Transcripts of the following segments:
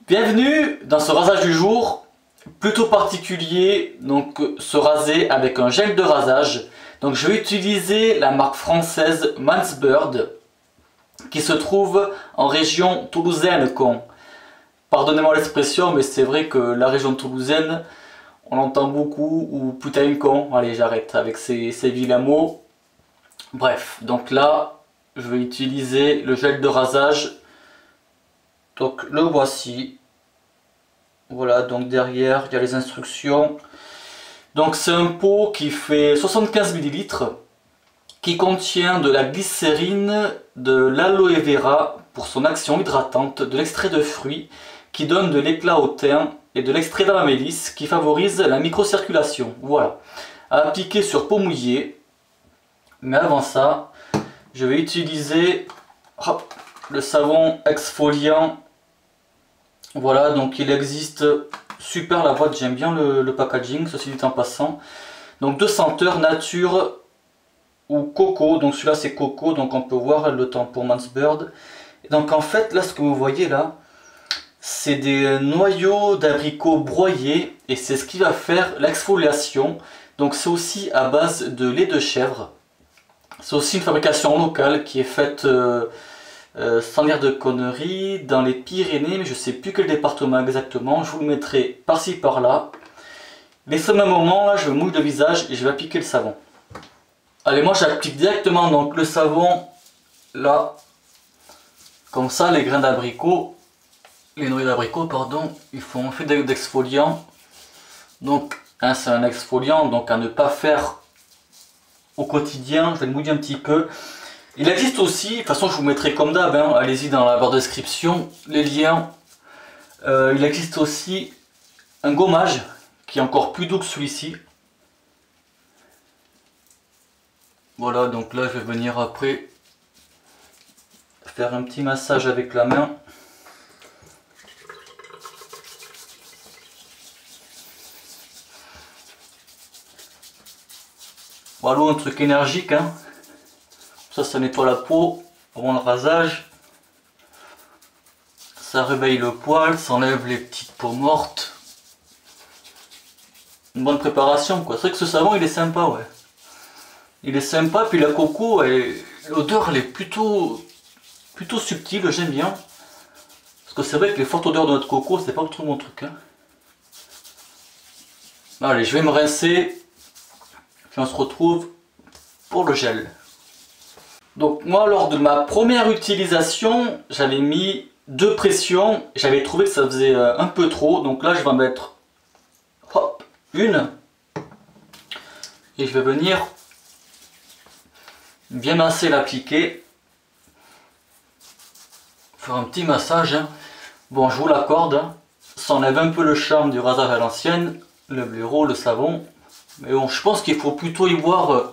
Bienvenue dans ce rasage du jour, plutôt particulier, donc se raser avec un gel de rasage. Donc je vais utiliser la marque française Mansbird qui se trouve en région toulousaine. Pardonnez-moi l'expression, mais c'est vrai que la région toulousaine, on entend beaucoup ou putain une con. Allez, j'arrête avec ces vilains mots. Bref, donc là, je vais utiliser le gel de rasage. Donc le voici. Voilà, donc derrière il y a les instructions. Donc c'est un pot qui fait 75 ml, qui contient de la glycérine, de l'aloe vera pour son action hydratante, de l'extrait de fruits qui donne de l'éclat au teint et de l'extrait d'amamélis qui favorise la microcirculation. Voilà, à appliquer sur peau mouillée. Mais avant ça, je vais utiliser le savon exfoliant. Voilà, donc il existe, super la boîte, j'aime bien le packaging, ceci dit en passant. Donc deux senteurs, nature ou coco, donc celui-là c'est coco, donc on peut voir le temps pour Mansbird. Et donc en fait, là ce que vous voyez là, c'est des noyaux d'abricots broyés et c'est ce qui va faire l'exfoliation. Donc c'est aussi à base de lait de chèvre. C'est aussi une fabrication locale qui est faite... sans dire de conneries, dans les Pyrénées, mais je sais plus quel département exactement, je vous le mettrai par-ci par-là. Laissez-moi un moment, là je mouille le visage et je vais appliquer le savon. Allez, moi j'applique directement donc le savon, là, comme ça, les grains d'abricot, les noyaux d'abricot, pardon, ils font effet d'exfoliant. Donc, hein, c'est un exfoliant, donc à ne pas faire au quotidien, je vais le mouiller un petit peu. Il existe aussi, de toute façon je vous mettrai comme d'hab, hein, allez-y dans la barre de description, les liens. Il existe aussi un gommage qui est encore plus doux que celui-ci. Voilà, donc là je vais venir après faire un petit massage avec la main. Voilà, un truc énergique, hein. Ça nettoie la peau avant le rasage. Ça réveille le poil, ça enlève les petites peaux mortes. Une bonne préparation quoi. C'est vrai que ce savon il est sympa, ouais. Il est sympa, puis la coco, l'odeur elle est plutôt subtile, j'aime bien. Parce que c'est vrai que les fortes odeurs de notre coco, c'est pas trop mon truc. Hein. Allez, je vais me rincer. Puis on se retrouve pour le gel. Donc moi lors de ma première utilisation, j'avais mis 2 pressions, j'avais trouvé que ça faisait un peu trop, donc là je vais en mettre hop, une et je vais venir bien masser l'appliquer, faire un petit massage. Hein. Bon, je vous l'accorde, hein. Ça enlève un peu le charme du rasage à l'ancienne, le blaireau, le savon, mais bon, je pense qu'il faut plutôt y voir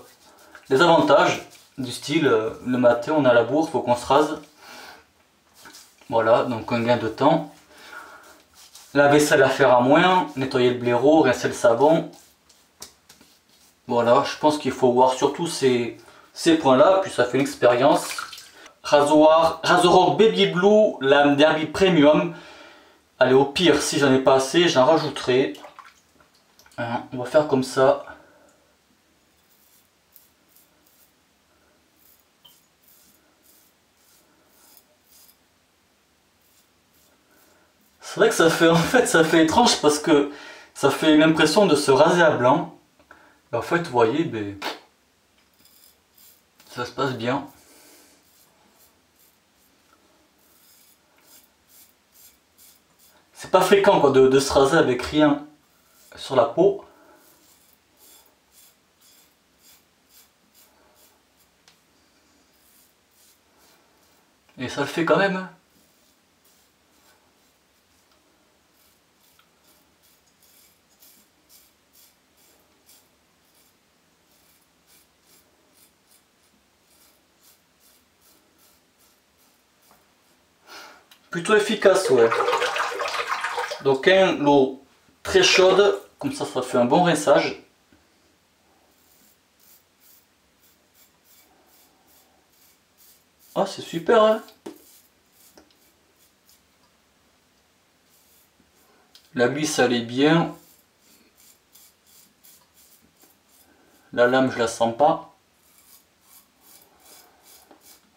les avantages. Du style, le matin on a la bourre, faut qu'on se rase. Voilà, donc un gain de temps. La vaisselle à faire à moins, nettoyer le blaireau, rincer le savon. Voilà, je pense qu'il faut voir surtout ces points là, puis ça fait une expérience. Rasoir Baby Blue, lame Derby Premium. Allez, au pire, si j'en ai pas assez, j'en rajouterai. Hein, on va faire comme ça. C'est vrai que ça fait, en fait, ça fait étrange parce que ça fait l'impression de se raser à blanc. Et en fait, vous voyez, ben, ça se passe bien. C'est pas fréquent quoi, de se raser avec rien sur la peau. Et ça le fait quand même. Plutôt efficace, ouais. Donc l'eau très chaude, comme ça fait un bon rinçage. Ah, c'est super, hein. La glisse elle est bien. La lame je la sens pas.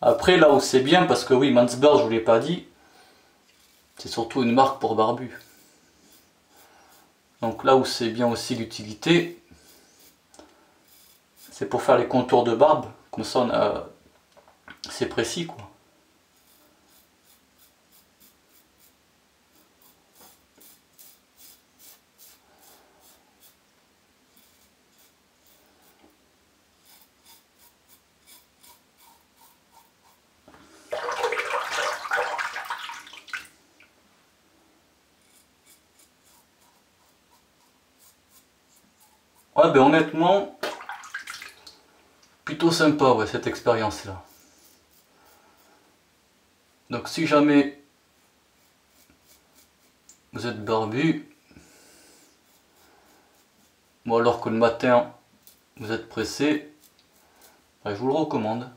Après là où c'est bien, parce que oui, Mannsburg je vous l'ai pas dit, c'est surtout une marque pour barbu. Donc là où c'est bien aussi l'utilité, c'est pour faire les contours de barbe, comme ça c'est précis quoi. Ouais, ben honnêtement, plutôt sympa ouais, cette expérience là. Donc si jamais vous êtes barbu, ou alors que le matin vous êtes pressé, ben, je vous le recommande.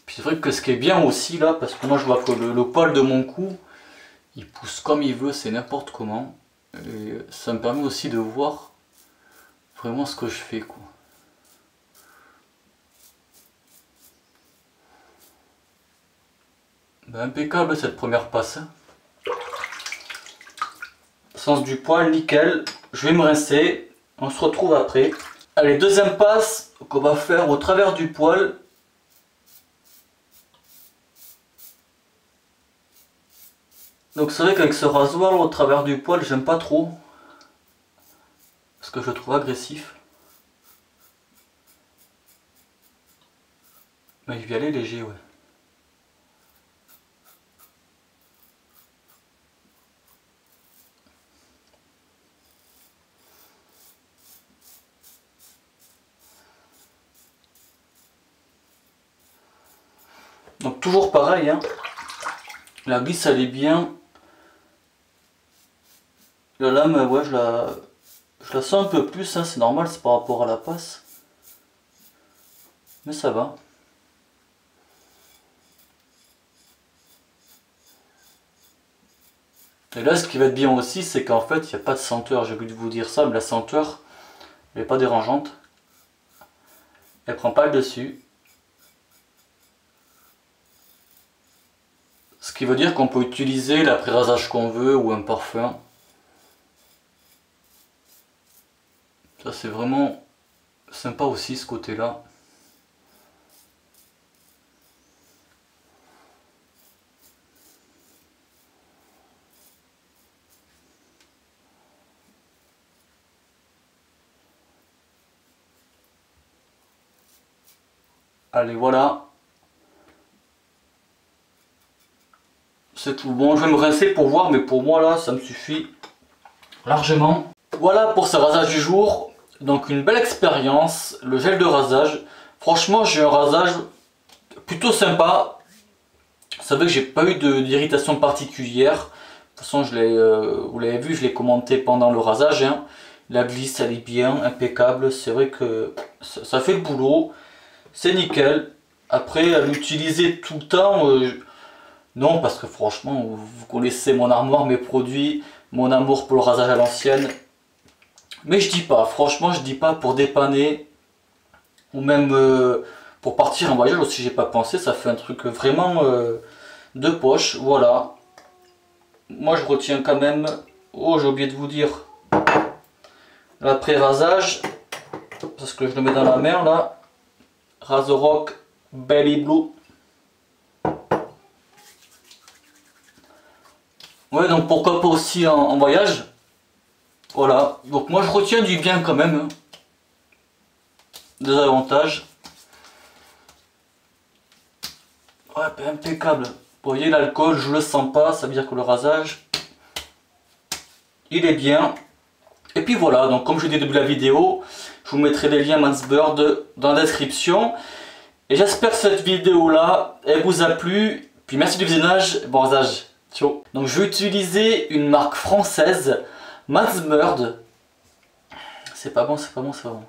Puis c'est vrai que ce qui est bien aussi là, parce que moi je vois que le poil de mon cou, il pousse comme il veut, c'est n'importe comment. Et ça me permet aussi de voir vraiment ce que je fais quoi. Ben, impeccable cette première passe. Sens du poil, nickel. Je vais me rincer. On se retrouve après. Allez, deuxième passe qu'on va faire au travers du poil. Donc c'est vrai qu'avec ce rasoir au travers du poil, j'aime pas trop. Parce que je le trouve agressif. Mais je vais aller léger, ouais. Donc toujours pareil, hein. La glisse elle est bien. La lame, ouais, je la sens un peu plus, hein. C'est normal, c'est par rapport à la passe. Mais ça va. Et là, ce qui va être bien aussi, c'est qu'en fait, il n'y a pas de senteur. J'ai oublié de vous dire ça, mais la senteur, elle n'est pas dérangeante. Elle prend pas le dessus. Ce qui veut dire qu'on peut utiliser l'après-rasage qu'on veut ou un parfum. Ça, c'est vraiment sympa aussi, ce côté-là. Allez, voilà. C'est tout bon. Je vais me rincer pour voir, mais pour moi, là, ça me suffit largement. Voilà pour ce rasage du jour. Donc, une belle expérience. Le gel de rasage. Franchement, j'ai un rasage plutôt sympa. Vous savez que j'ai pas eu d'irritation particulière. De toute façon, vous l'avez vu, je l'ai commenté pendant le rasage. Hein. La glisse, elle est bien, impeccable. C'est vrai que ça fait le boulot. C'est nickel. Après, à l'utiliser tout le temps, non, parce que franchement, vous connaissez mon armoire, mes produits, mon amour pour le rasage à l'ancienne. Mais je dis pas, franchement, je dis pas pour dépanner, ou même pour partir en voyage aussi, j'ai pas pensé. Ça fait un truc vraiment de poche, voilà. Moi, je retiens quand même, oh, j'ai oublié de vous dire, l'après-rasage, parce que je le mets dans la mer là. Razorrock Belly Blue. Ouais, donc pourquoi pas aussi en voyage. Voilà, donc moi je retiens du bien quand même. Hein. Des avantages. Ouais, ben, impeccable. Vous voyez l'alcool, je le sens pas, ça veut dire que le rasage, il est bien. Et puis voilà, donc comme je dis au début de la vidéo, je vous mettrai les liens Mannsburg dans la description. Et j'espère que cette vidéo là, elle vous a plu. Puis merci du visionnage, bon rasage. Ciao. Donc je vais utiliser une marque française, Mannsburg. C'est pas bon, c'est pas bon, c'est pas bon.